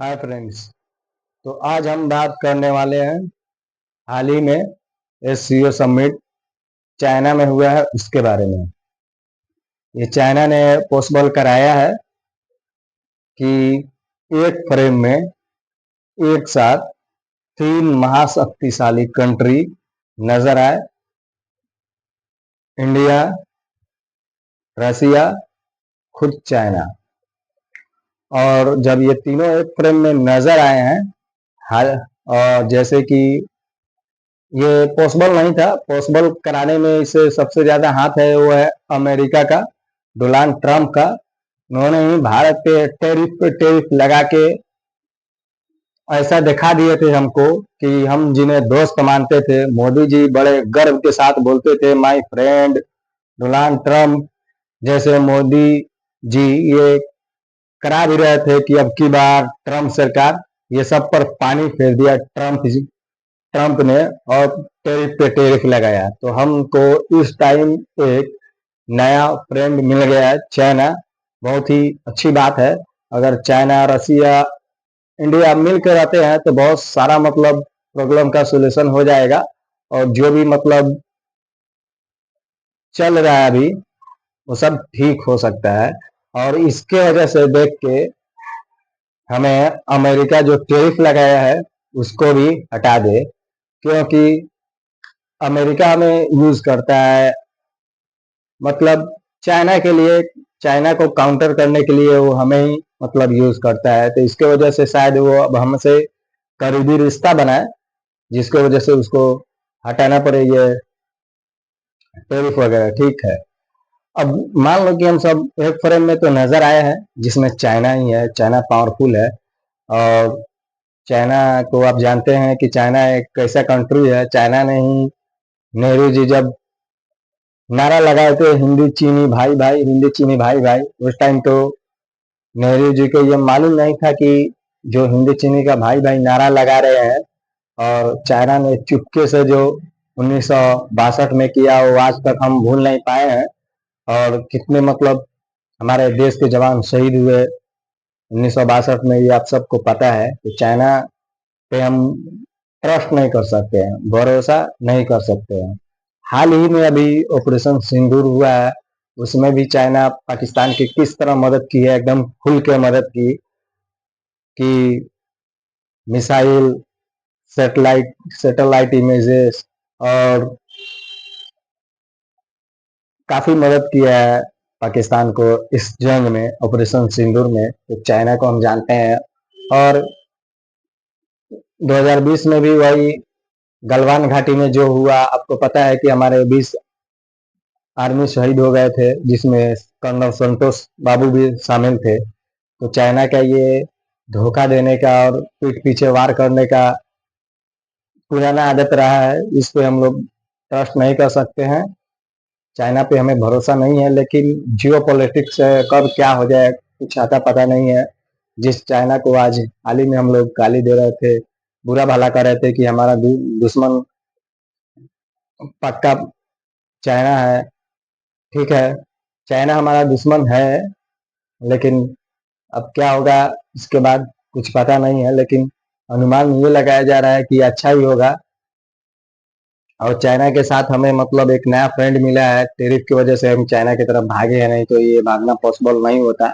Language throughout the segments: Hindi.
Hi friends. तो आज हम बात करने वाले हैं हाल ही में एससीओ समिट चाइना में हुआ है उसके बारे में। ये चाइना ने पॉसिबल कराया है कि एक फ्रेम में एक साथ तीन महाशक्तिशाली कंट्री नजर आए। इंडिया, रसिया, खुद चाइना। और जब ये तीनों एक फ्रेम में नजर आए हैं, हाल और जैसे कि ये पॉसिबल नहीं था, पॉसिबल कराने में इसे सबसे ज्यादा हाथ है वो है अमेरिका का, डोनाल्ड ट्रंप का। उन्होंने ही भारत पे टैरिफ लगा के ऐसा दिखा दिए थे हमको कि हम जिन्हें दोस्त मानते थे, मोदी जी बड़े गर्व के साथ बोलते थे माय फ्रेंड डोनाल्ड ट्रंप। जैसे मोदी जी ये करा भी रहे थे कि अब की बार ट्रंप सरकार, ये सब पर पानी फेर दिया ट्रंप ने और टैरिफ पे टैरिफ लगाया। तो हमको इस टाइम एक नया फ्रेंड मिल गया है, चाइना। बहुत ही अच्छी बात है। अगर चाइना, रसिया, इंडिया मिलकर रहते हैं तो बहुत सारा मतलब प्रॉब्लम का सलूशन हो जाएगा। और जो भी मतलब चल रहा है अभी, वो सब ठीक हो सकता है। और इसके वजह से देख के हमें अमेरिका जो टैरिफ लगाया है उसको भी हटा दे, क्योंकि अमेरिका में यूज करता है मतलब चाइना के लिए, चाइना को काउंटर करने के लिए वो हमें ही मतलब यूज करता है। तो इसके वजह से शायद वो अब हमसे करीबी रिश्ता बनाए, जिसके वजह से उसको हटाना पड़े ये टैरिफ वगैरह। ठीक है, अब मान लो कि हम सब एक फ्रेम में तो नजर आए हैं जिसमें चाइना ही है। चाइना पावरफुल है। और चाइना को आप जानते हैं कि चाइना एक ऐसा कंट्री है, चाइना ने ही नेहरू जी जब नारा लगाए थे हिंदी चीनी भाई भाई, हिंदी चीनी भाई भाई, उस टाइम तो नेहरू जी को ये मालूम नहीं था कि जो हिंदी चीनी का भाई भाई नारा लगा रहे हैं, और चाइना ने चुपके से जो 1962 में किया वो आज तक हम भूल नहीं पाए हैं। और कितने मतलब हमारे देश के जवान शहीद हुए 1962 में, ये आप सबको पता है। तो चाइना पे हम ट्रस्ट नहीं कर सकते हैं, भरोसा नहीं कर सकते हैं। हाल ही में अभी ऑपरेशन सिंदूर हुआ है, उसमें भी चाइना पाकिस्तान की किस तरह मदद की है, एकदम खुल के मदद की कि मिसाइल, सैटेलाइट सैटेलाइट इमेजेस, और काफी मदद किया है पाकिस्तान को इस जंग में, ऑपरेशन सिंदूर में। तो चाइना को हम जानते हैं। और 2020 में भी वही गलवान घाटी में जो हुआ, आपको पता है कि हमारे 20 आर्मी शहीद हो गए थे, जिसमें कर्नल संतोष बाबू भी शामिल थे। तो चाइना का ये धोखा देने का और पीठ पीछे वार करने का पुराना आदत रहा है, इस पे हम लोग ट्रस्ट नहीं कर सकते हैं। चाइना पे हमें भरोसा नहीं है। लेकिन जियो पॉलिटिक्स कब क्या हो जाए कुछ आता पता नहीं है। जिस चाइना को आज हाल ही में हम लोग गाली दे रहे थे, बुरा भला कर रहे थे कि हमारा दुश्मन पक्का चाइना है। ठीक है, चाइना हमारा दुश्मन है, लेकिन अब क्या होगा इसके बाद कुछ पता नहीं है। लेकिन अनुमान ये लगाया जा रहा है कि अच्छा ही होगा। और चाइना के साथ हमें मतलब एक नया फ्रेंड मिला है, टैरिफ की वजह से हम चाइना की तरफ भागे हैं, नहीं तो ये भागना पॉसिबल नहीं होता।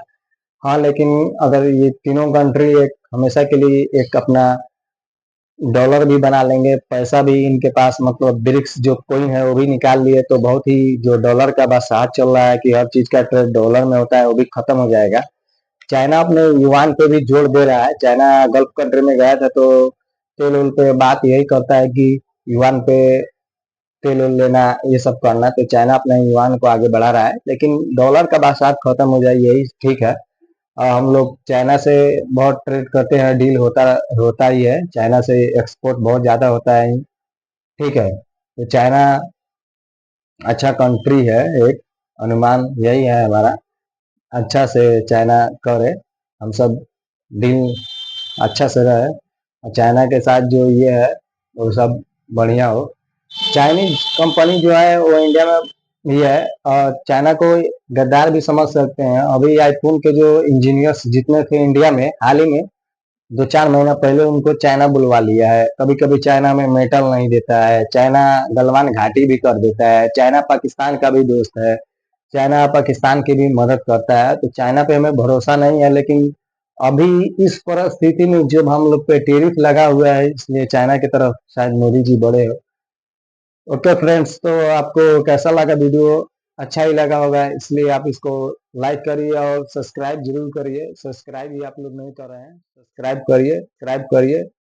हाँ, लेकिन अगर ये तीनों कंट्री एक हमेशा के लिए एक अपना डॉलर भी बना लेंगे, पैसा भी इनके पास मतलब ब्रिक्स जो कोइन है वो भी निकाल लिए, तो बहुत ही जो डॉलर का बस हाथ चल रहा है कि हर चीज का ट्रेड डॉलर में होता है, वो भी खत्म हो जाएगा। चाइना अपने युआन पे भी जोर दे रहा है। चाइना गल्फ कंट्री में गया था तो तेल उल पे बात यही करता है कि युआन पे तेल उल लेना, ये सब करना। तो चाइना अपने युआन को आगे बढ़ा रहा है, लेकिन डॉलर का बादशाह खत्म हो जाए यही ठीक है। हम लोग चाइना से बहुत ट्रेड करते हैं, डील होता होता ही है, चाइना से एक्सपोर्ट बहुत ज्यादा होता है। ठीक है, तो चाइना अच्छा कंट्री है एक, अनुमान यही है हमारा। अच्छा से चाइना करे, हम सब डील अच्छा से रहे, और चाइना के साथ जो ये है वो सब बढ़िया हो। चाइनीज कंपनी जो है वो इंडिया में भी है, और चाइना को गद्दार भी समझ सकते हैं। अभी आईफोन के जो इंजीनियर्स जितने थे इंडिया में हाल ही में, 2-4 महीना पहले उनको चाइना बुलवा लिया है। कभी-कभी चाइना में मेटल नहीं देता है, चाइना गलवान घाटी भी कर देता है, चाइना पाकिस्तान का भी दोस्त है, चाइना पाकिस्तान की भी मदद करता है, तो चाइना पे हमें भरोसा नहीं है। लेकिन अभी इस परिस्थिति में जब हम लोग पे टैरिफ लगा हुआ है, इसलिए चाइना की तरफ शायद मोदी जी बढ़े हो। ओके फ्रेंड्स, तो आपको कैसा लगा वीडियो? अच्छा ही लगा होगा, इसलिए आप इसको लाइक करिए और सब्सक्राइब जरूर करिए। सब्सक्राइब भी आप लोग नहीं कर रहे हैं, सब्सक्राइब करिए, सब्सक्राइब करिए।